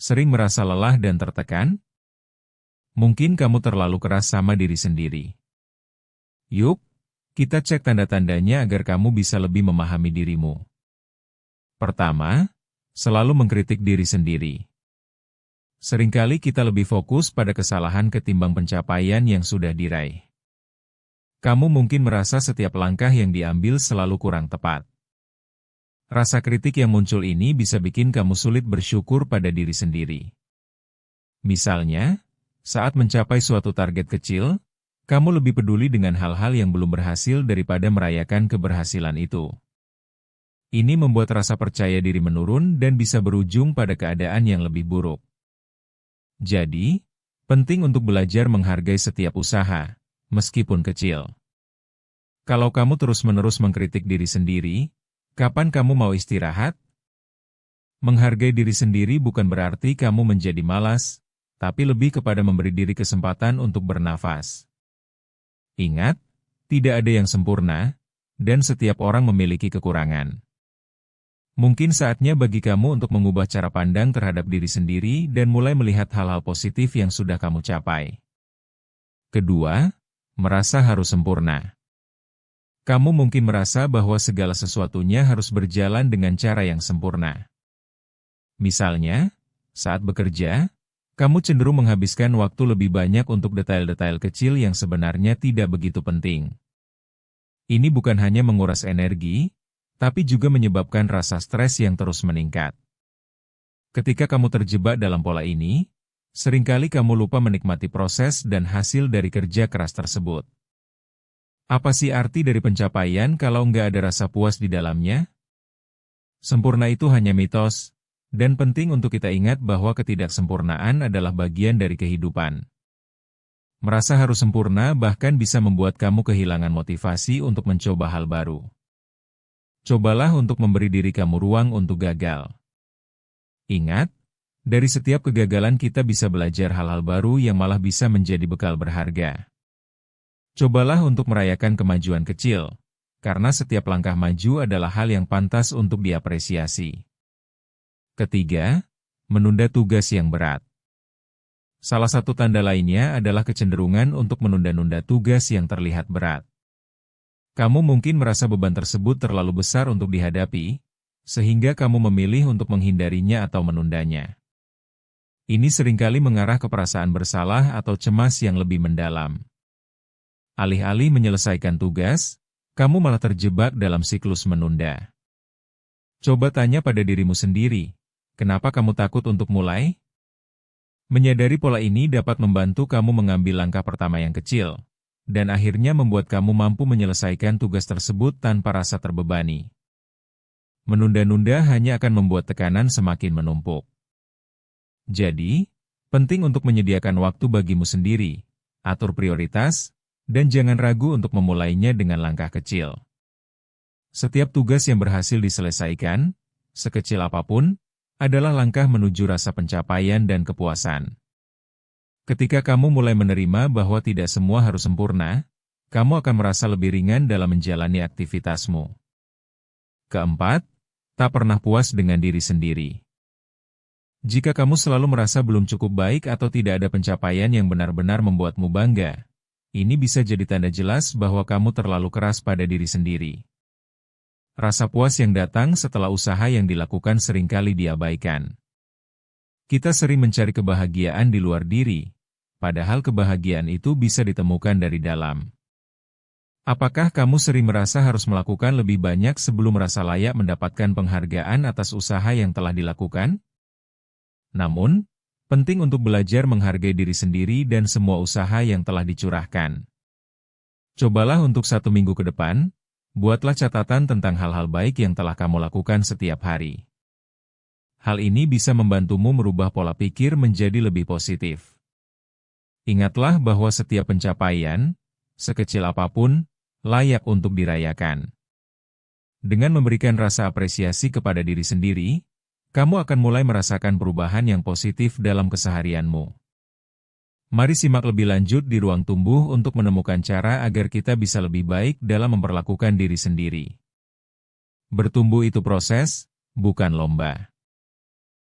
Sering merasa lelah dan tertekan? Mungkin kamu terlalu keras sama diri sendiri. Yuk, kita cek tanda-tandanya agar kamu bisa lebih memahami dirimu. Pertama, selalu mengkritik diri sendiri. Seringkali kita lebih fokus pada kesalahan ketimbang pencapaian yang sudah diraih. Kamu mungkin merasa setiap langkah yang diambil selalu kurang tepat. Rasa kritik yang muncul ini bisa bikin kamu sulit bersyukur pada diri sendiri. Misalnya, saat mencapai suatu target kecil, kamu lebih peduli dengan hal-hal yang belum berhasil daripada merayakan keberhasilan itu. Ini membuat rasa percaya diri menurun dan bisa berujung pada keadaan yang lebih buruk. Jadi, penting untuk belajar menghargai setiap usaha, meskipun kecil. Kalau kamu terus-menerus mengkritik diri sendiri, kapan kamu mau istirahat? Menghargai diri sendiri bukan berarti kamu menjadi malas, tapi lebih kepada memberi diri kesempatan untuk bernafas. Ingat, tidak ada yang sempurna, dan setiap orang memiliki kekurangan. Mungkin saatnya bagi kamu untuk mengubah cara pandang terhadap diri sendiri dan mulai melihat hal-hal positif yang sudah kamu capai. Kedua, merasa harus sempurna. Kamu mungkin merasa bahwa segala sesuatunya harus berjalan dengan cara yang sempurna. Misalnya, saat bekerja, kamu cenderung menghabiskan waktu lebih banyak untuk detail-detail kecil yang sebenarnya tidak begitu penting. Ini bukan hanya menguras energi, tapi juga menyebabkan rasa stres yang terus meningkat. Ketika kamu terjebak dalam pola ini, seringkali kamu lupa menikmati proses dan hasil dari kerja keras tersebut. Apa sih arti dari pencapaian kalau nggak ada rasa puas di dalamnya? Sempurna itu hanya mitos. Dan penting untuk kita ingat bahwa ketidaksempurnaan adalah bagian dari kehidupan. Merasa harus sempurna bahkan bisa membuat kamu kehilangan motivasi untuk mencoba hal baru. Cobalah untuk memberi diri kamu ruang untuk gagal. Ingat, dari setiap kegagalan kita bisa belajar hal-hal baru yang malah bisa menjadi bekal berharga. Cobalah untuk merayakan kemajuan kecil, karena setiap langkah maju adalah hal yang pantas untuk diapresiasi. Ketiga, menunda tugas yang berat. Salah satu tanda lainnya adalah kecenderungan untuk menunda-nunda tugas yang terlihat berat. Kamu mungkin merasa beban tersebut terlalu besar untuk dihadapi, sehingga kamu memilih untuk menghindarinya atau menundanya. Ini seringkali mengarah ke perasaan bersalah atau cemas yang lebih mendalam. Alih-alih menyelesaikan tugas, kamu malah terjebak dalam siklus menunda. Coba tanya pada dirimu sendiri. Kenapa kamu takut untuk mulai? Menyadari pola ini dapat membantu kamu mengambil langkah pertama yang kecil, dan akhirnya membuat kamu mampu menyelesaikan tugas tersebut tanpa rasa terbebani. Menunda-nunda hanya akan membuat tekanan semakin menumpuk. Jadi, penting untuk menyediakan waktu bagimu sendiri, atur prioritas, dan jangan ragu untuk memulainya dengan langkah kecil. Setiap tugas yang berhasil diselesaikan, sekecil apapun, adalah langkah menuju rasa pencapaian dan kepuasan. Ketika kamu mulai menerima bahwa tidak semua harus sempurna, kamu akan merasa lebih ringan dalam menjalani aktivitasmu. Keempat, tak pernah puas dengan diri sendiri. Jika kamu selalu merasa belum cukup baik atau tidak ada pencapaian yang benar-benar membuatmu bangga, ini bisa jadi tanda jelas bahwa kamu terlalu keras pada diri sendiri. Rasa puas yang datang setelah usaha yang dilakukan seringkali diabaikan. Kita sering mencari kebahagiaan di luar diri, padahal kebahagiaan itu bisa ditemukan dari dalam. Apakah kamu sering merasa harus melakukan lebih banyak sebelum merasa layak mendapatkan penghargaan atas usaha yang telah dilakukan? Namun, penting untuk belajar menghargai diri sendiri dan semua usaha yang telah dicurahkan. Cobalah untuk 1 minggu ke depan, buatlah catatan tentang hal-hal baik yang telah kamu lakukan setiap hari. Hal ini bisa membantumu merubah pola pikir menjadi lebih positif. Ingatlah bahwa setiap pencapaian, sekecil apapun, layak untuk dirayakan. Dengan memberikan rasa apresiasi kepada diri sendiri, kamu akan mulai merasakan perubahan yang positif dalam keseharianmu. Mari simak lebih lanjut di Ruang Tumbuh untuk menemukan cara agar kita bisa lebih baik dalam memperlakukan diri sendiri. Bertumbuh itu proses, bukan lomba.